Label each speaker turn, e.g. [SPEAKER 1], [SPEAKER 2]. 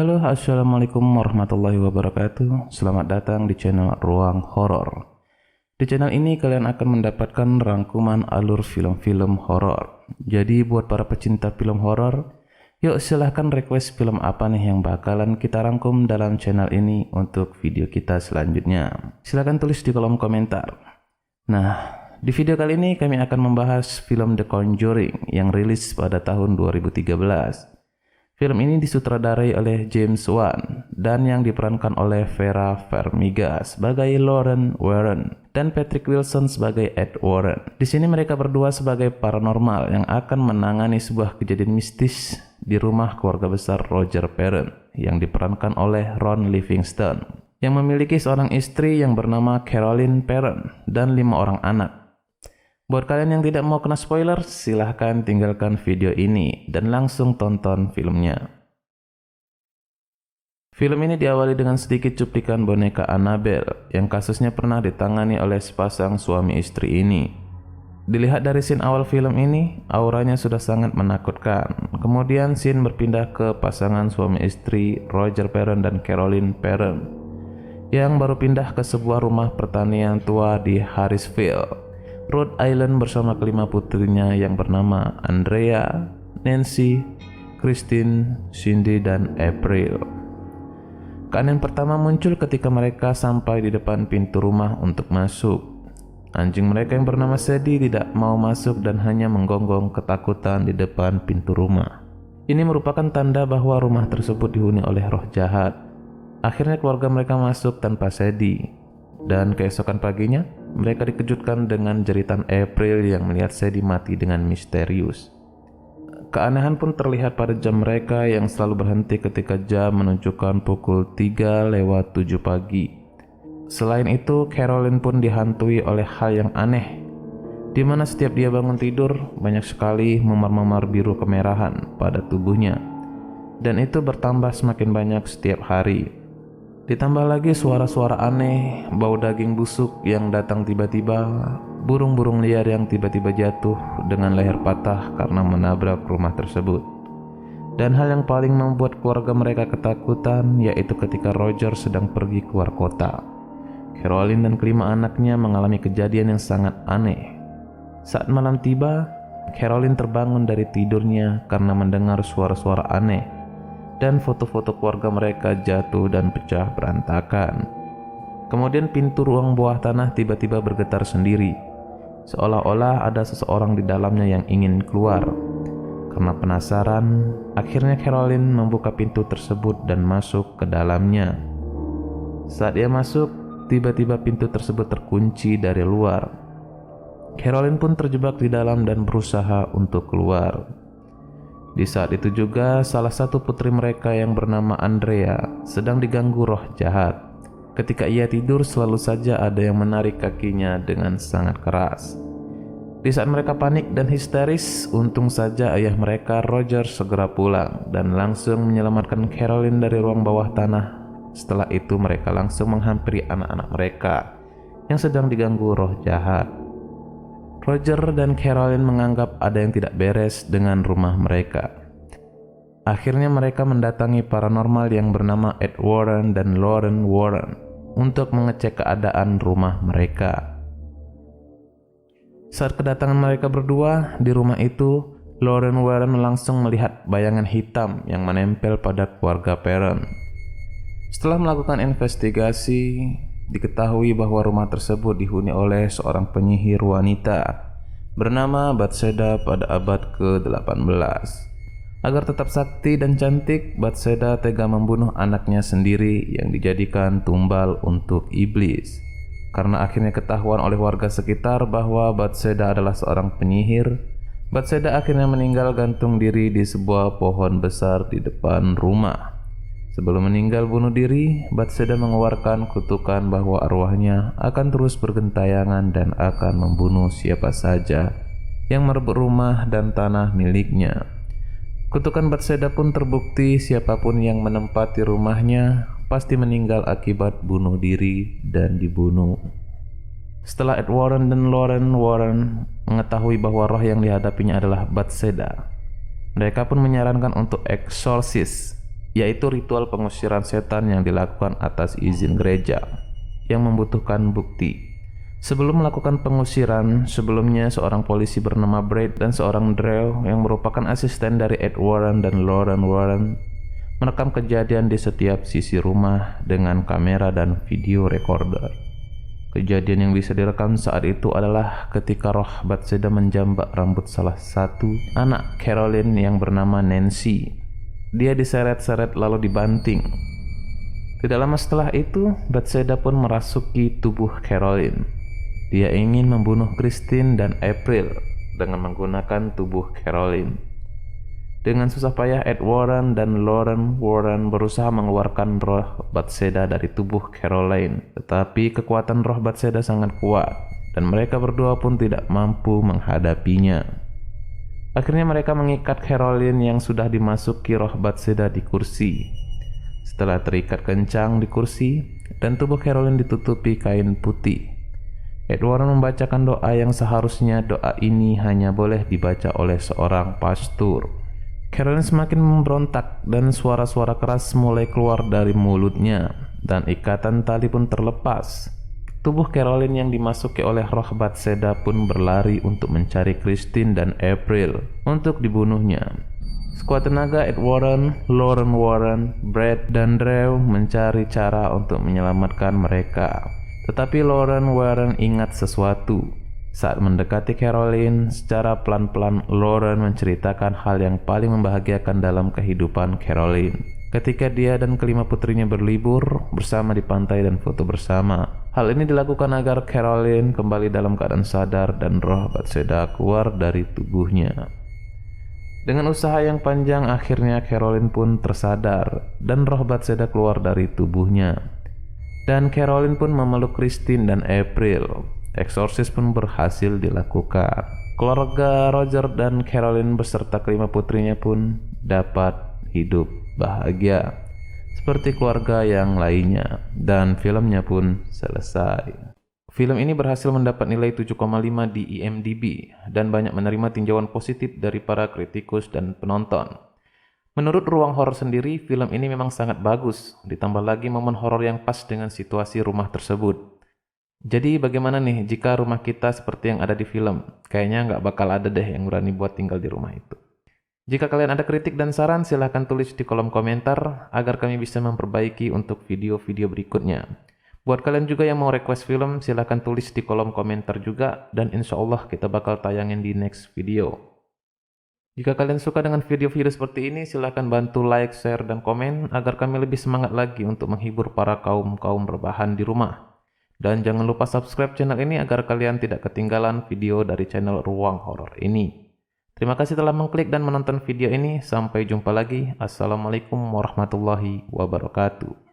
[SPEAKER 1] Halo, assalamualaikum warahmatullahi wabarakatuh. Selamat datang di channel Ruang Horor. Di channel ini kalian akan mendapatkan rangkuman alur film-film horor. Jadi buat para pecinta film horor, yuk silahkan request film apa nih yang bakalan kita rangkum dalam channel ini untuk video kita selanjutnya. Silahkan tulis di kolom komentar. Nah, di video kali ini kami akan membahas film The Conjuring yang rilis pada tahun 2013. Film ini disutradarai oleh James Wan dan yang diperankan oleh Vera Farmiga sebagai Lauren Warren dan Patrick Wilson sebagai Ed Warren. Di sini mereka berdua sebagai paranormal yang akan menangani sebuah kejadian mistis di rumah keluarga besar Roger Perron yang diperankan oleh Ron Livingston yang memiliki seorang istri yang bernama Carolyn Perron dan 5 orang anak. Buat kalian yang tidak mau kena spoiler, silahkan tinggalkan video ini dan langsung tonton filmnya. Film ini diawali dengan sedikit cuplikan boneka Annabelle yang kasusnya pernah ditangani oleh sepasang suami istri ini. Dilihat dari scene awal film ini, auranya sudah sangat menakutkan. Kemudian scene berpindah ke pasangan suami istri Roger Perron dan Carolyn Perron yang baru pindah ke sebuah rumah pertanian tua di Harrisville, Rhode Island bersama kelima putrinya yang bernama Andrea, Nancy, Christine, Cindy, dan April. Keanehan pertama muncul ketika mereka sampai di depan pintu rumah untuk masuk. Anjing mereka yang bernama Sadie tidak mau masuk dan hanya menggonggong ketakutan di depan pintu rumah. Ini merupakan tanda bahwa rumah tersebut dihuni oleh roh jahat. Akhirnya keluarga mereka masuk tanpa Sadie. Dan keesokan paginya, mereka dikejutkan dengan jeritan April yang melihat Sadie mati dengan misterius. Keanehan pun terlihat pada jam mereka yang selalu berhenti ketika jam menunjukkan pukul 3:07 pagi. Selain itu, Carolyn pun dihantui oleh hal yang aneh, di mana setiap dia bangun tidur, banyak sekali memar-memar biru kemerahan pada tubuhnya. Dan itu bertambah semakin banyak setiap hari. Ditambah lagi suara-suara aneh, bau daging busuk yang datang tiba-tiba, burung-burung liar yang tiba-tiba jatuh dengan leher patah karena menabrak rumah tersebut. Dan hal yang paling membuat keluarga mereka ketakutan yaitu ketika Roger sedang pergi keluar kota. Carolyn dan kelima anaknya mengalami kejadian yang sangat aneh. Saat malam tiba, Carolyn terbangun dari tidurnya karena mendengar suara-suara aneh. Dan foto-foto keluarga mereka jatuh dan pecah berantakan. Kemudian pintu ruang bawah tanah tiba-tiba bergetar sendiri, seolah-olah ada seseorang di dalamnya yang ingin keluar. Karena penasaran, akhirnya Carolyn membuka pintu tersebut dan masuk ke dalamnya. Saat dia masuk, tiba-tiba pintu tersebut terkunci dari luar. Carolyn pun terjebak di dalam dan berusaha untuk keluar. Di saat itu juga salah satu putri mereka yang bernama Andrea sedang diganggu roh jahat. Ketika ia tidur selalu saja ada yang menarik kakinya dengan sangat keras. Di saat mereka panik dan histeris, untung saja ayah mereka Roger segera pulang dan langsung menyelamatkan Carolyn dari ruang bawah tanah. Setelah itu mereka langsung menghampiri anak-anak mereka yang sedang diganggu roh jahat. Roger dan Carolyn menganggap ada yang tidak beres dengan rumah mereka. Akhirnya mereka mendatangi paranormal yang bernama Ed Warren dan Lauren Warren untuk mengecek keadaan rumah mereka. Saat kedatangan mereka berdua di rumah itu, Lauren Warren langsung melihat bayangan hitam yang menempel pada keluarga Perron. Setelah melakukan investigasi, diketahui bahwa rumah tersebut dihuni oleh seorang penyihir wanita bernama Bathsheba pada abad ke-18. Agar tetap sakti dan cantik, Bathsheba tega membunuh anaknya sendiri yang dijadikan tumbal untuk iblis. Karena akhirnya ketahuan oleh warga sekitar bahwa Bathsheba adalah seorang penyihir, Bathsheba akhirnya meninggal gantung diri di sebuah pohon besar di depan rumah. Sebelum meninggal bunuh diri, Bathsheba mengeluarkan kutukan bahwa arwahnya akan terus bergentayangan dan akan membunuh siapa saja yang merebut rumah dan tanah miliknya. Kutukan Bathsheba pun terbukti, siapapun yang menempati rumahnya pasti meninggal akibat bunuh diri dan dibunuh. Setelah Ed Warren dan Lauren Warren mengetahui bahwa roh yang dihadapinya adalah Bathsheba, mereka pun menyarankan untuk eksorsis yaitu ritual pengusiran setan yang dilakukan atas izin gereja yang membutuhkan bukti. Sebelum melakukan pengusiran, sebelumnya seorang polisi bernama Brad dan seorang Drew yang merupakan asisten dari Ed Warren dan Lauren Warren merekam kejadian di setiap sisi rumah dengan kamera dan video recorder. Kejadian yang bisa direkam saat itu adalah ketika roh Bathsheba menjambak rambut salah satu anak Caroline yang bernama Nancy. Dia diseret-seret lalu dibanting. Tidak lama setelah itu, Bathsheba pun merasuki tubuh Caroline. Dia ingin membunuh Christine dan April dengan menggunakan tubuh Caroline. Dengan susah payah, Ed Warren dan Lauren Warren berusaha mengeluarkan roh Bathsheba dari tubuh Caroline. Tetapi kekuatan roh Bathsheba sangat kuat, dan mereka berdua pun tidak mampu menghadapinya. Akhirnya mereka mengikat Caroline yang sudah dimasuki roh Bathsheba di kursi. Setelah terikat kencang di kursi, dan tubuh Caroline ditutupi kain putih, Ed Warren membacakan doa yang seharusnya doa ini hanya boleh dibaca oleh seorang pastor. Caroline semakin memberontak dan suara-suara keras mulai keluar dari mulutnya dan ikatan tali pun terlepas. Tubuh Caroline yang dimasuki oleh roh Bathsheba pun berlari untuk mencari Christine dan April untuk dibunuhnya. Sekuat tenaga, Ed Warren, Lauren Warren, Brad, dan Drew mencari cara untuk menyelamatkan mereka. Tetapi Lauren Warren ingat sesuatu. Saat mendekati Caroline, secara pelan-pelan Lauren menceritakan hal yang paling membahagiakan dalam kehidupan Caroline. Ketika dia dan kelima putrinya berlibur bersama di pantai dan foto bersama. Hal ini dilakukan agar Caroline kembali dalam keadaan sadar dan roh Bathsheba keluar dari tubuhnya. Dengan usaha yang panjang, akhirnya Caroline pun tersadar dan roh Bathsheba keluar dari tubuhnya. Dan Caroline pun memeluk Christine dan April. Eksorsis pun berhasil dilakukan. Keluarga Roger dan Caroline beserta kelima putrinya pun dapat hidup bahagia seperti keluarga yang lainnya. Dan filmnya pun selesai. Film ini berhasil mendapat nilai 7,5 di IMDb dan banyak menerima tinjauan positif dari para kritikus dan penonton. Menurut Ruang Horor sendiri, film ini memang sangat bagus, ditambah lagi momen horor yang pas dengan situasi rumah tersebut. Jadi bagaimana nih jika rumah kita seperti yang ada di film? Kayaknya nggak bakal ada deh yang berani buat tinggal di rumah itu. Jika kalian ada kritik dan saran, silahkan tulis di kolom komentar agar kami bisa memperbaiki untuk video-video berikutnya. Buat kalian juga yang mau request film, silahkan tulis di kolom komentar juga, dan insya Allah kita bakal tayangin di next video. Jika kalian suka dengan video-video seperti ini, silahkan bantu like, share, dan komen agar kami lebih semangat lagi untuk menghibur para kaum-kaum rebahan di rumah. Dan jangan lupa subscribe channel ini agar kalian tidak ketinggalan video dari channel Ruang Horor ini. Terima kasih telah mengklik dan menonton video ini. Sampai jumpa lagi. Assalamualaikum warahmatullahi wabarakatuh.